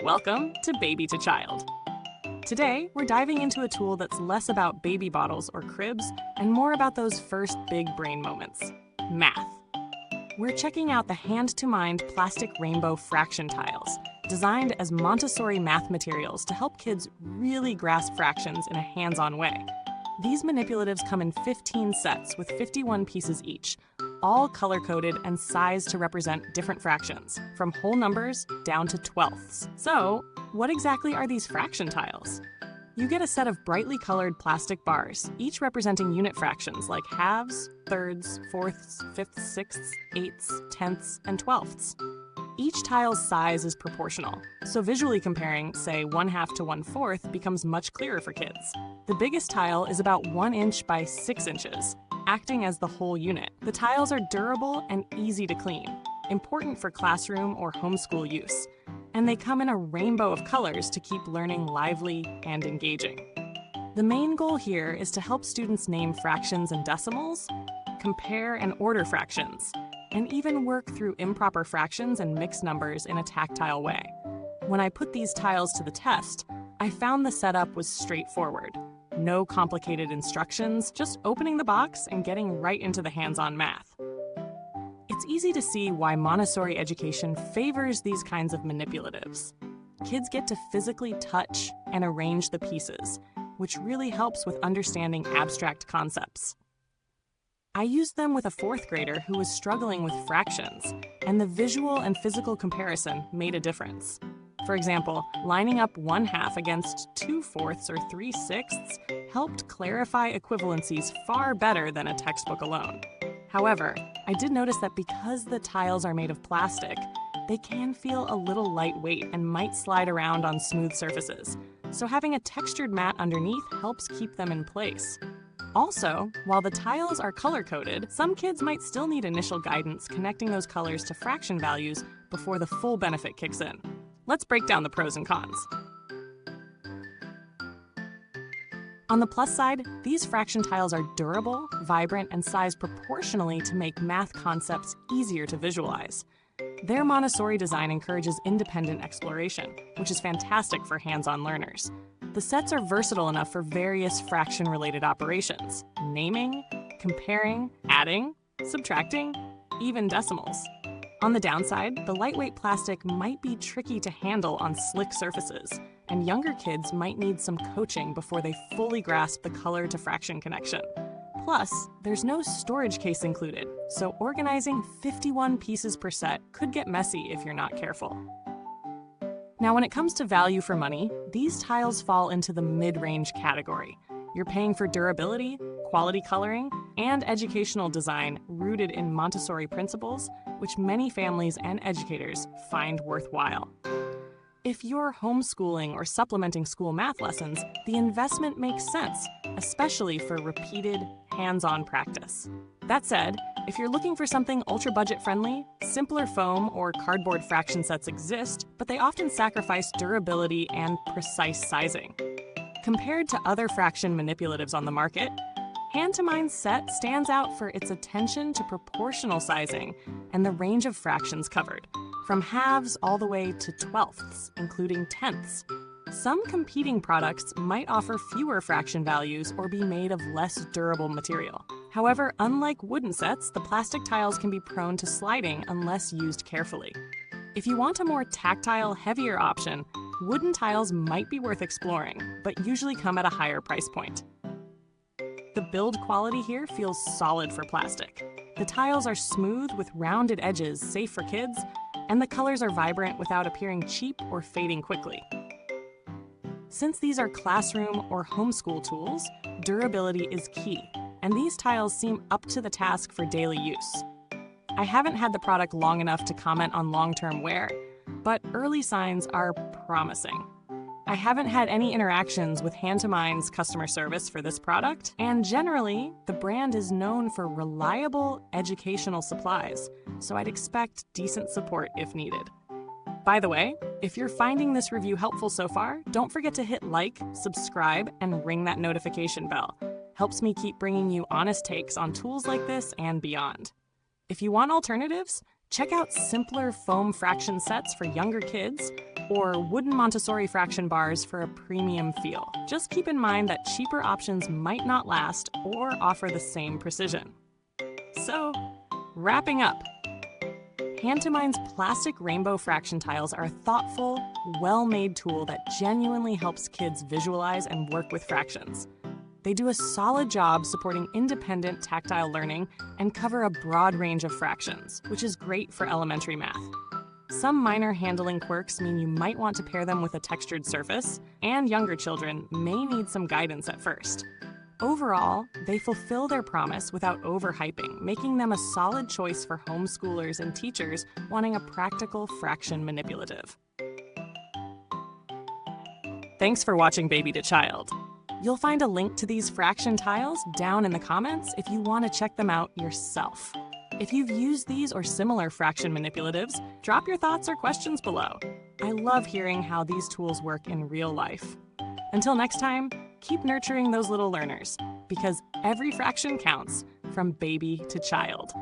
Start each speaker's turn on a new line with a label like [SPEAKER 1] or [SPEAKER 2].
[SPEAKER 1] Welcome to Baby to Child. Today, we're diving into a tool that's less about baby bottles or cribs and more about those first big brain moments, math. We're checking out the hand2mind plastic rainbow fraction tiles, designed as Montessori math materials to help kids really grasp fractions in a hands-on way. These manipulatives come in 15 sets with 51 pieces each, all color-coded and sized to represent different fractions, from whole numbers down to twelfths. So, what exactly are these fraction tiles? You get a set of brightly colored plastic bars, each representing unit fractions like halves, thirds, fourths, fifths, sixths, eighths, tenths, and twelfths. Each tile's size is proportional, so visually comparing, say, 1/2 to 1/4 becomes much clearer for kids. The biggest tile is about 1 inch by 6 inches, acting as the whole unit. The tiles are durable and easy to clean, important for classroom or homeschool use, and they come in a rainbow of colors to keep learning lively and engaging. The main goal here is to help students name fractions and decimals, compare and order fractions, and even work through improper fractions and mixed numbers in a tactile way. When I put these tiles to the test, I found the setup was straightforward. No complicated instructions, just opening the box and getting right into the hands-on math. It's easy to see why Montessori education favors these kinds of manipulatives. Kids get to physically touch and arrange the pieces, which really helps with understanding abstract concepts. I used them with a 4th grader who was struggling with fractions, and the visual and physical comparison made a difference. For example, lining up 1/2 against 2/4 or 3/6 helped clarify equivalencies far better than a textbook alone. However, I did notice that because the tiles are made of plastic, they can feel a little lightweight and might slide around on smooth surfaces, so having a textured mat underneath helps keep them in place. Also, while the tiles are color-coded, some kids might still need initial guidance connecting those colors to fraction values before the full benefit kicks in. Let's break down the pros and cons. On the plus side, these fraction tiles are durable, vibrant, and sized proportionally to make math concepts easier to visualize. Their Montessori design encourages independent exploration, which is fantastic for hands-on learners. The sets are versatile enough for various fraction-related operations: naming, comparing, adding, subtracting, even decimals. On the downside, the lightweight plastic might be tricky to handle on slick surfaces, and younger kids might need some coaching before they fully grasp the color to fraction connection. Plus, there's no storage case included, so organizing 51 pieces per set could get messy if you're not careful. Now, when it comes to value for money, these tiles fall into the mid-range category. You're paying for durability, quality coloring, and educational design rooted in Montessori principles, which many families and educators find worthwhile. If you're homeschooling or supplementing school math lessons, the investment makes sense, especially for repeated, hands-on practice. That said, if you're looking for something ultra-budget friendly, simpler foam or cardboard fraction sets exist, but they often sacrifice durability and precise sizing. Compared to other fraction manipulatives on the market, hand2mind's set stands out for its attention to proportional sizing and the range of fractions covered, from halves all the way to twelfths, including tenths. Some competing products might offer fewer fraction values or be made of less durable material. However, unlike wooden sets, the plastic tiles can be prone to sliding unless used carefully. If you want a more tactile, heavier option, wooden tiles might be worth exploring, but usually come at a higher price point. The build quality here feels solid for plastic. The tiles are smooth with rounded edges, safe for kids, and the colors are vibrant without appearing cheap or fading quickly. Since these are classroom or homeschool tools, durability is key, and these tiles seem up to the task for daily use. I haven't had the product long enough to comment on long-term wear, but early signs are promising. I haven't had any interactions with hand2mind's customer service for this product, and generally, the brand is known for reliable educational supplies, so I'd expect decent support if needed. By the way, if you're finding this review helpful so far, don't forget to hit like, subscribe, and ring that notification bell. Helps me keep bringing you honest takes on tools like this and beyond. If you want alternatives, check out simpler foam fraction sets for younger kids, or wooden Montessori fraction bars for a premium feel. Just keep in mind that cheaper options might not last or offer the same precision. So, wrapping up, hand2mind's plastic rainbow fraction tiles are a thoughtful, well-made tool that genuinely helps kids visualize and work with fractions. They do a solid job supporting independent tactile learning and cover a broad range of fractions, which is great for elementary math. Some minor handling quirks mean you might want to pair them with a textured surface, and younger children may need some guidance at first. Overall, they fulfill their promise without overhyping, making them a solid choice for homeschoolers and teachers wanting a practical fraction manipulative. Thanks for watching Baby to Child. You'll find a link to these fraction tiles down in the comments if you want to check them out yourself. If you've used these or similar fraction manipulatives, drop your thoughts or questions below. I love hearing how these tools work in real life. Until next time, keep nurturing those little learners, because every fraction counts, from baby to child.